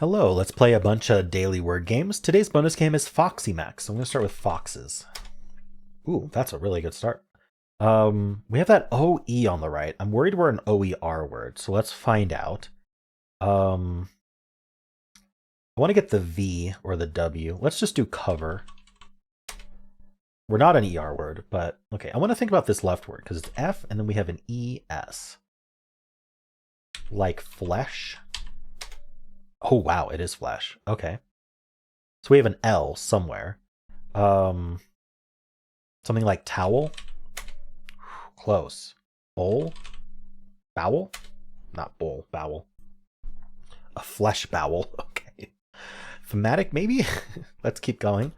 Hello, let's play a bunch of daily word games. Today's bonus game is FoxiMax. So I'm going to start with foxes. Ooh, that's a really good start. We have that OE on the right. I'm worried we're an OER word, so let's find out. I want to get the V or the W. Let's just do cover. We're not an ER word, but okay. I want to think about this left word because it's F and then we have an ES. Like flesh. Oh, wow, it is flesh. Okay. So we have an L somewhere. Something like towel. Close. Bowl. Bowel? Not bowl, bowel. A flesh bowel. Okay. Thematic, maybe? Let's keep going.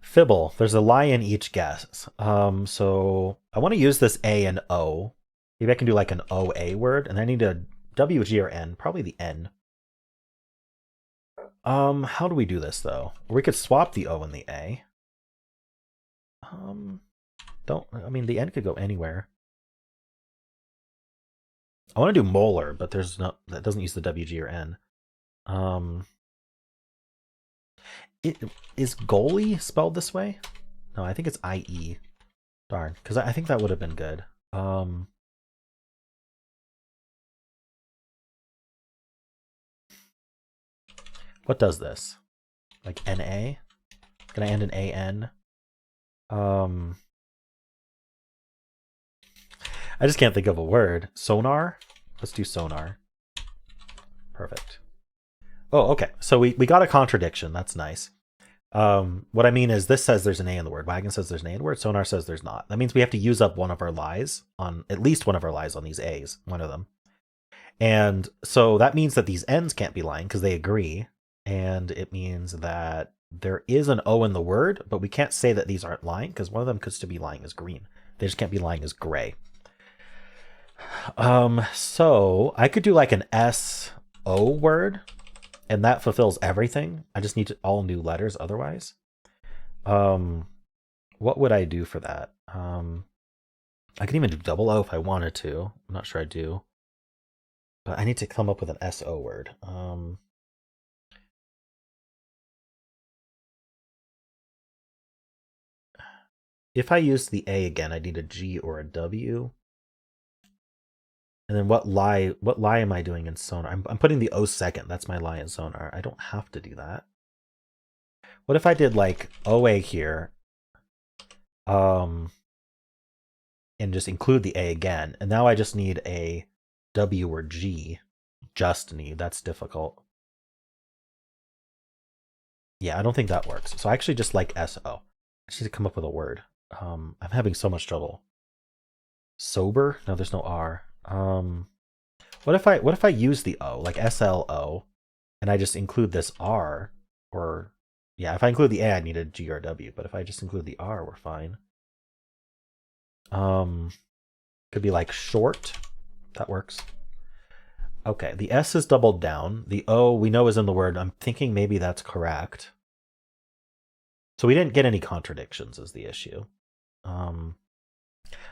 Fibble. There's a lie in each guess. So I want to use this A and O. Maybe I can do like an OA word, and I need a W, G, or N. Probably the N. How do we do this though? We could swap the O and the A. The N could go anywhere. I want to do molar, but that doesn't use the W, G, or N. Is goalie spelled this way? No, I think it's IE. Darn, because I think that would have been good. What does this? Like NA? Can I end in AN? I just can't think of a word. Sonar? Let's do sonar. Perfect. Oh, okay. So we got a contradiction. That's nice. What I mean is this says there's an A in the word. Wagon says there's an A in the word. Sonar says there's not. That means we have to use up one of our lies on at least one of our lies on these A's. One of them. And so that means that these N's can't be lying because they agree. And it means that there is an O in the word, but we can't say that these aren't lying because one of them could still be lying as green. They just can't be lying as gray. So I could do like an SO word, and that fulfills everything. I just need all new letters otherwise. What would I do for that? I could even do double O if I wanted to. I'm not sure I do. But I need to come up with an SO word. If I use the A again, I need a G or a W. And then what lie am I doing in sonar? I'm putting the O second. That's my lie in sonar. I don't have to do that. What if I did like OA here? And just include the A again. And now I just need a W or G. Just need. That's difficult. Yeah, I don't think that works. So I actually just like SO. I just need to come up with a word. I'm having so much trouble. Sober? No, there's no R. What if I use the O, like SLO, and I just include this R, or yeah, if I include the A, I need a G or W, but if I just include the R, we're fine. Could be like short. That works. Okay, the S is doubled down. The O we know is in the word. I'm thinking maybe that's correct. So we didn't get any contradictions is the issue.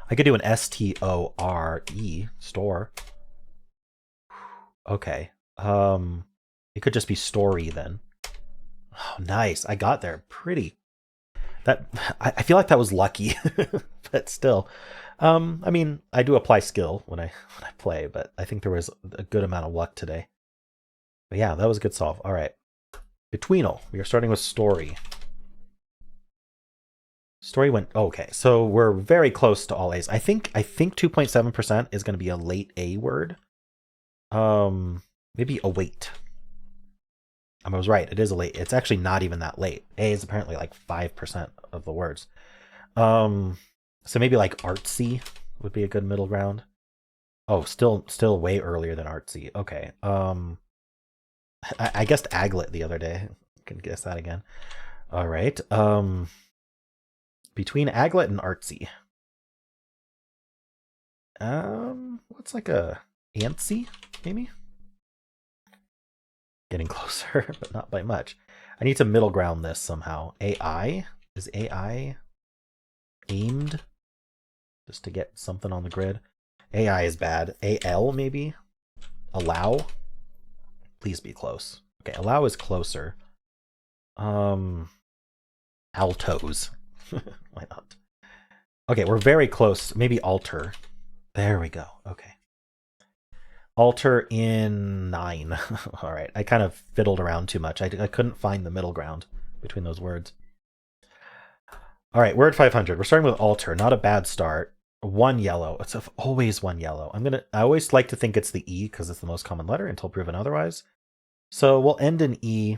I could do an STORE, store. Okay. It could just be story then. Oh, nice. I got there pretty. I feel like that was lucky, but still. I mean, I do apply skill when I play, but I think there was a good amount of luck today. But yeah, that was a good solve. All right. Betweenle. We are starting with story. Story went okay, so we're very close to all A's. I think 2.7% is going to be a late A word. Maybe await. I was right. It is a late. It's actually not even that late. A is apparently like 5% of the words. So maybe like artsy would be a good middle ground. Oh, still way earlier than artsy. Okay. I guessed aglet the other day. Can guess that again. All right. Between aglet and artsy. What's like a antsy, maybe? Getting closer, but not by much. I need to middle ground this somehow. AI? Is AI aimed? Just to get something on the grid. AI is bad. AL, maybe? Allow? Please be close. Okay, allow is closer. Altos. Why not? Okay, we're very close. Maybe alter. There we go. Okay. Alter in 9. All right. I kind of fiddled around too much. I couldn't find the middle ground between those words. All right, word 500. We're starting with alter. Not a bad start. 1 yellow. It's always 1 yellow. I always like to think it's the E because it's the most common letter until proven otherwise. So we'll end in E.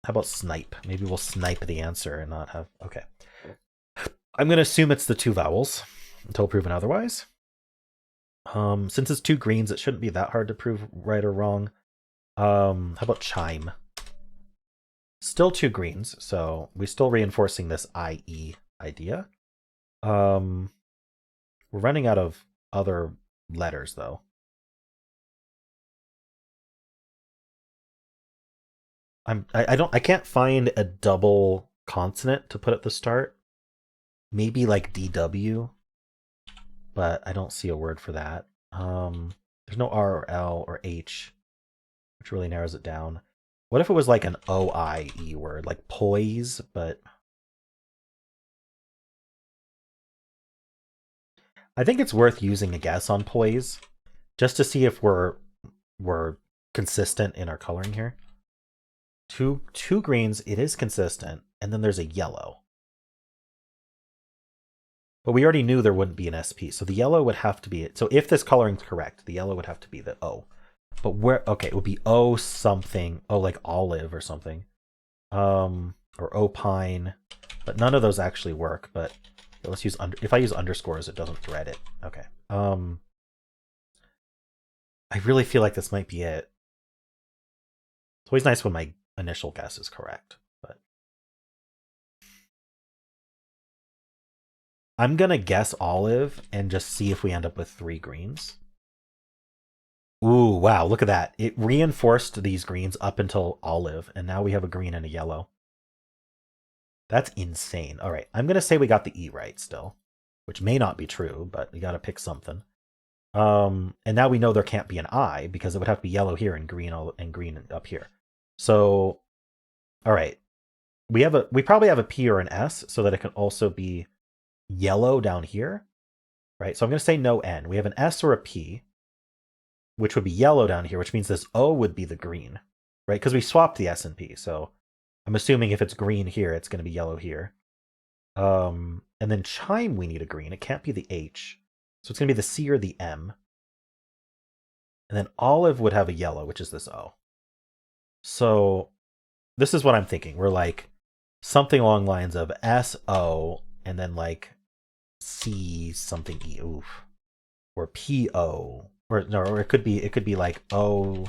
How about snipe? Maybe we'll snipe the answer and not have... Okay. I'm going to assume it's the 2 vowels until proven otherwise. Since it's 2 greens, it shouldn't be that hard to prove right or wrong. How about chime? Still 2 greens, so we're still reinforcing this IE idea. We're running out of other letters, though. I can't find a double consonant to put at the start. Maybe like DW, but I don't see a word for that. There's no R or L or H, which really narrows it down. What if it was like an OIE word, like poise, but... I think it's worth using a guess on poise, just to see if we're consistent in our coloring here. Two greens, it is consistent, and then there's a yellow. But we already knew there wouldn't be an SP, so the yellow would have to be it. So if this coloring's correct, the yellow would have to be the O. But where... Okay, it would be O something. Oh, like olive or something. Or opine. But none of those actually work, but let's use... If I use underscores, it doesn't thread it. Okay. I really feel like this might be it. It's always nice when my initial guess is correct, but... I'm going to guess olive and just see if we end up with 3 greens. Ooh, wow, look at that. It reinforced these greens up until olive, and now we have a green and a yellow. That's insane. All right, I'm going to say we got the E right still, which may not be true, but we got to pick something. And now we know there can't be an I, because it would have to be yellow here and green up here. So, all right. We probably have a P or an S so that it can also be yellow down here, right? So I'm going to say no N. We have an S or a P, which would be yellow down here, which means this O would be the green, right? Because we swapped the S and P. So I'm assuming if it's green here, it's going to be yellow here. And then chime, we need a green. It can't be the H. So it's going to be the C or the M. And then olive would have a yellow, which is this O. So this is what I'm thinking. We're like something along the lines of S-O and then like C something E. Oof. Or P-O. Or no, or it could be like O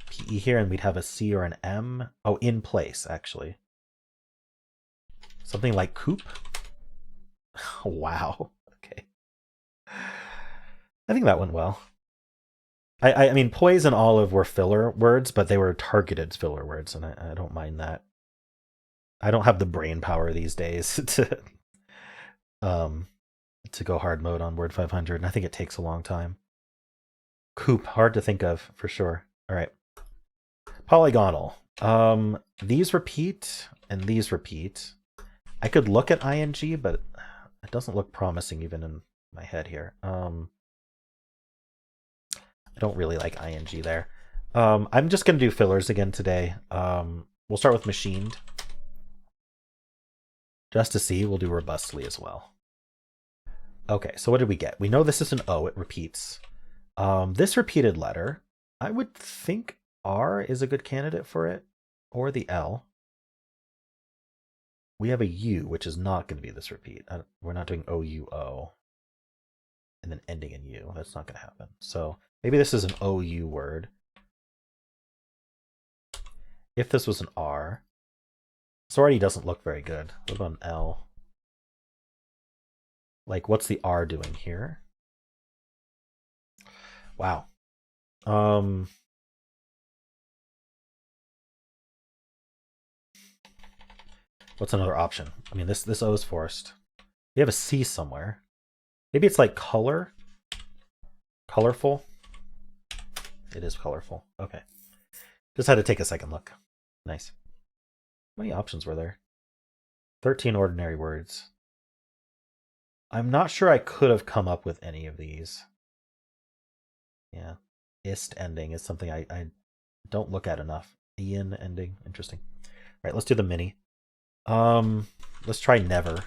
P E here, and we'd have a C or an M. Oh, in place, actually. Something like coupe. Wow. Okay. I think that went well. I mean, poise and olive were filler words, but they were targeted filler words, and I don't mind that. I don't have the brain power these days to go hard mode on Word 500, and I think it takes a long time. Coupe, hard to think of for sure. All right. Polygonle. These repeat and these repeat. I could look at ing, but it doesn't look promising even in my head here. I don't really like ing there. I'm just going to do fillers again today. We'll start with machined. Just to see, we'll do robustly as well. Okay, so what did we get? We know this is an O, it repeats. This repeated letter, I would think R is a good candidate for it, or the L. We have a U, which is not going to be this repeat. We're not doing O-U-O and then ending in U. That's not going to happen. So maybe this is an O-U word. If this was an R, this already doesn't look very good. What about an L? Like, what's the R doing here? Wow. What's another option? I mean, this O is forced. We have a C somewhere. Maybe it's like color. Colorful. It is colorful. Okay. Just had to take a second look. Nice. How many options were there? 13 ordinary words. I'm not sure I could have come up with any of these. Yeah. Ist ending is something I don't look at enough. Ian ending. Interesting. All right, let's do the mini. Let's try never.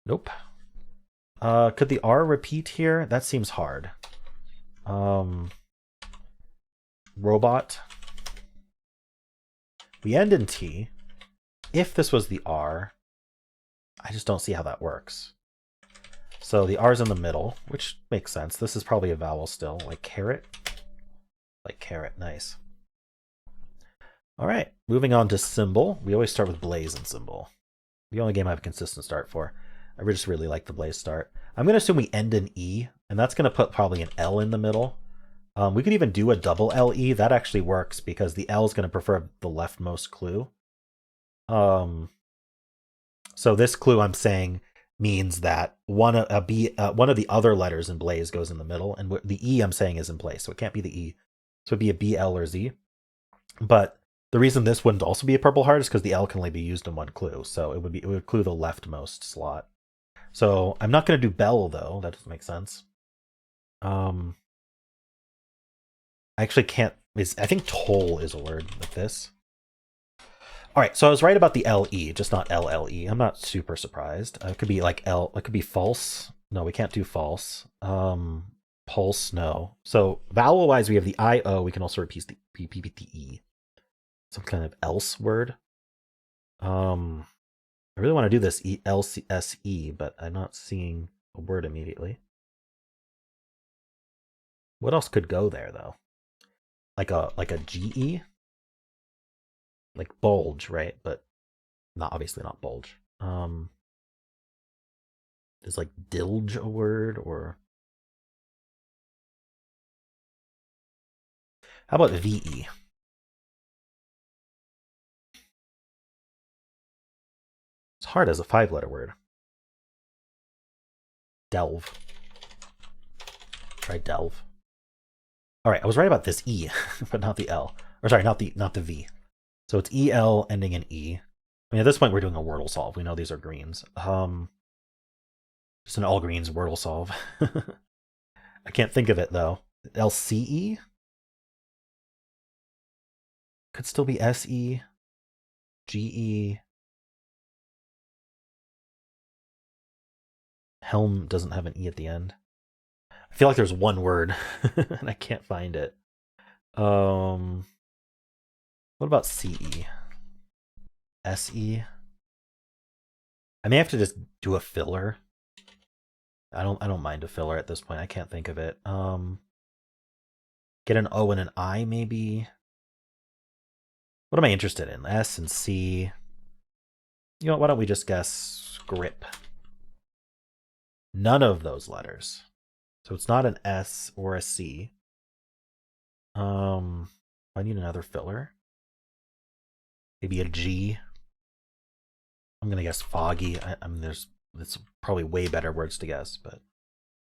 Nope. Could the R repeat here? That seems hard. Robot. We end in T. If this was the R, I just don't see how that works. So the R's in the middle, which makes sense. This is probably a vowel still, like carrot. Like carrot, nice. All right, moving on to Symble. We always start with Blaze and Symble. The only game I have a consistent start for. I just really like the Blaze start. I'm going to assume we end in E, and that's going to put probably an L in the middle. We could even do a double LE. That actually works because the L is going to prefer the leftmost clue. So this clue I'm saying means that one of the other letters in Blaze goes in the middle, and the E I'm saying is in place, so it can't be the E. So it'd be a B, L, or Z. But the reason this wouldn't also be a purple heart is because the L can only be used in one clue, so it would clue the leftmost slot. So I'm not going to do Bell though. That doesn't make sense. I actually can't. I think toll is a word with this. All right, so I was right about the LE, just not LLE. I'm not super surprised. It could be like L. It could be false. No, we can't do false. Pulse, no. So vowel-wise, we have the I-O. We can also repeat the E. Some kind of else word. I really want to do this LCSE, but I'm not seeing a word immediately. What else could go there though? Like a GE? Like bulge, right? But not obviously not bulge. Is like dilge a word, or how about VE? It's hard as a 5-letter word. Delve. Try delve. All right, I was right about this E, but not the L. Or sorry, not the V. So it's EL ending in E. I mean, at this point, we're doing a Wordle solve. We know these are greens. Just an all greens Wordle solve. I can't think of it though. LCE could still be SE, GE. Helm doesn't have an E at the end. I feel like there's one word and I can't find it. What about CE? SE? I may have to just do a filler. I don't mind a filler at this point. I can't think of it. Get an O and an I maybe. What am I interested in? S and C. You know what, why don't we just guess grip? None of those letters. So it's not an S or a C. I need another filler. Maybe a G. I'm gonna guess foggy. I mean, it's probably way better words to guess, but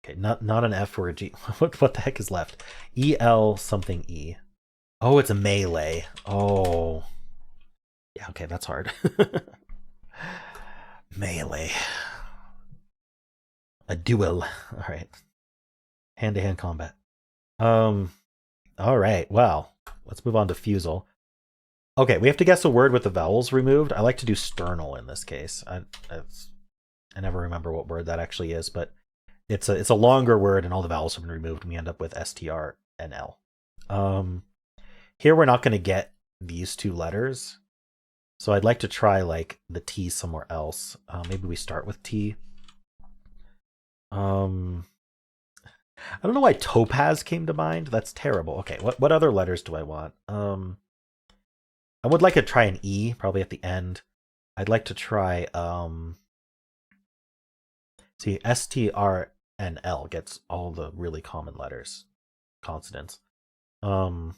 okay, not an F or a G. What the heck is left? EL something E. Oh, it's a melee. Oh, yeah. Okay, that's hard. Melee. A duel. All right. Hand-to-hand combat. All right. Well, let's move on to Fusele. Okay, we have to guess a word with the vowels removed. I like to do sternal in this case. I never remember what word that actually is, but it's a longer word and all the vowels have been removed and we end up with STR and L. Here we're not going to get these two letters. So I'd like to try like the T somewhere else. Maybe we start with T. I don't know why topaz came to mind. That's terrible. Okay, what other letters do I want? I would like to try an E, probably at the end. I'd like to try see, STR and L gets all the really common letters, consonants. You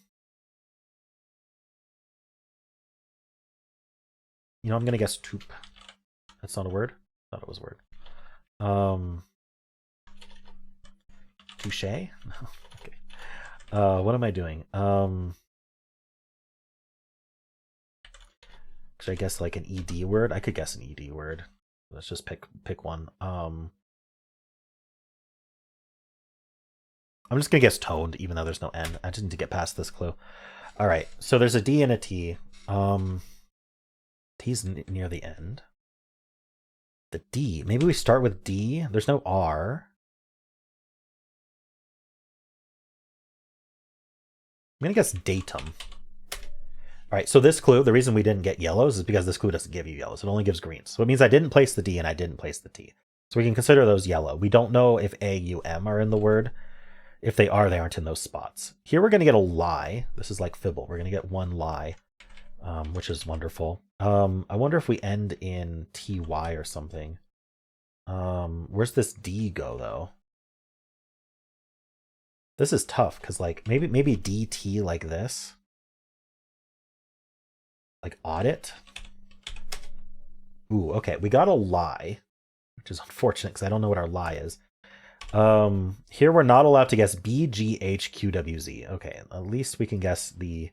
know, I'm gonna guess toop. That's not a word. I thought it was a word. Touche? Okay. What am I doing? Should I guess like an ED word? I could guess an ED word. Let's just pick one. I'm just gonna guess toned, even though there's no N. I just need to get past this clue. All right, so there's a D and a T. T's near the end. The D. Maybe we start with D. There's no R. I'm gonna guess datum. All right, so this clue, the reason we didn't get yellows is because this clue doesn't give you yellows. It only gives greens. So it means I didn't place the D and I didn't place the T. So we can consider those yellow. We don't know if A, U, M are in the word. If they are, they aren't in those spots. Here we're going to get a lie. This is like Fibble. We're going to get one lie, which is wonderful. I wonder if we end in TY or something. Where's this D go, though? This is tough, because like maybe DT like this. Like audit. Ooh, okay. We got a lie, which is unfortunate because I don't know what our lie is. Here we're not allowed to guess B, G, H, Q, W, Z. Okay, at least we can guess the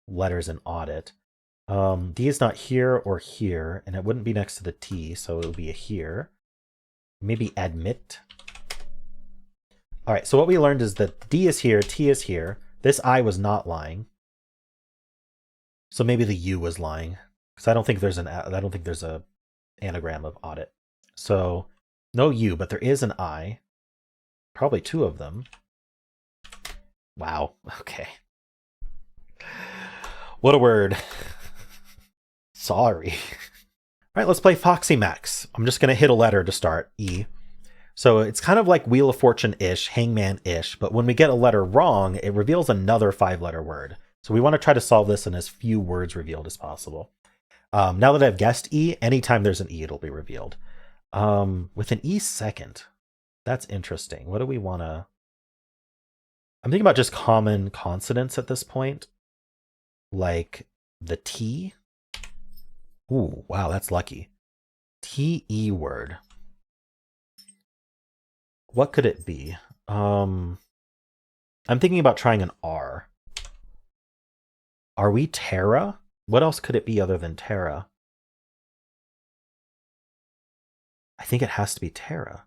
letters in audit. D is not here or here, and it wouldn't be next to the T, so it would be a here. Maybe admit. All right, so what we learned is that D is here, T is here. This I was not lying. So maybe the U was lying, because I don't think there's a anagram of audit. So no U, but there is an I. Probably two of them. Wow. Okay. What a word. Sorry. All right, let's play FoxiMax. I'm just going to hit a letter to start, E. So it's kind of like Wheel of Fortune-ish, Hangman-ish, but when we get a letter wrong, it reveals another 5-letter word. So we want to try to solve this in as few words revealed as possible. Now that I've guessed E, anytime there's an E, it'll be revealed. With an E second. That's interesting. What do we want to... I'm thinking about just common consonants at this point. Like the T. Ooh, wow, that's lucky. T-E word. What could it be? I'm thinking about trying an R. Are we Terra? What else could it be other than Terra? I think it has to be Terra.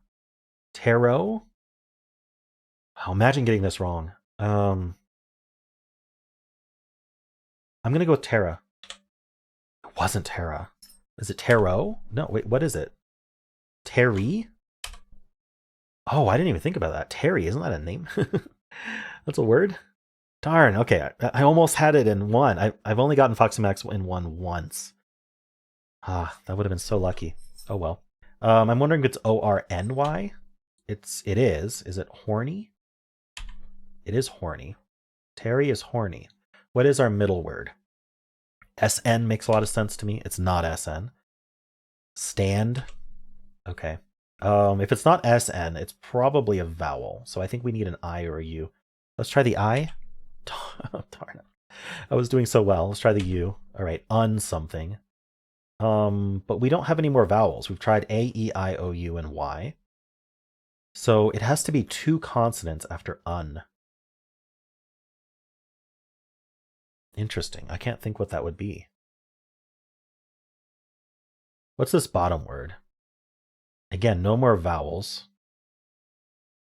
Tarot? Oh, imagine getting this wrong. I'm going to go with Terra. It wasn't Terra. Is it Tarot? No, wait, what is it? Terry? Oh, I didn't even think about that. Terry, isn't that a name? That's a word? Darn, okay. I almost had it in one. I've only gotten FoxiMax in one once. Ah, that would have been so lucky. Oh well. I'm wondering if it's O-R-N-Y. It is. Is it horny? It is horny. Terry is horny. What is our middle word? SN makes a lot of sense to me. It's not SN. Stand. Okay. If it's not SN, it's probably a vowel. So I think we need an I or a U. Let's try the I. Darn it. I was doing so well. Let's try the U. All right. Something. But we don't have any more vowels. We've tried A, E, I, O, U, and Y. So it has to be two consonants after un. Interesting. I can't think what that would be. What's this bottom word? Again, no more vowels.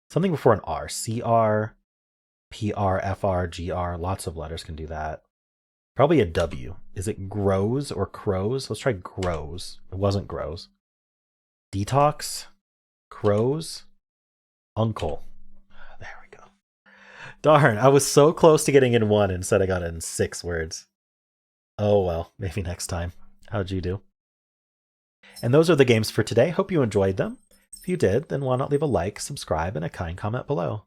Something before an R. CR, PR, FR, GR. Lots of letters can do that. Probably a W. Is it grows or crows? Let's try grows. It wasn't grows. Detox. Crows. Uncle. There we go. Darn, I was so close to getting in one. Instead, I got it in 6 words. Oh well, maybe next time. How'd you do? And those are the games for today. Hope you enjoyed them. If you did, then why not leave a like, subscribe, and a kind comment below.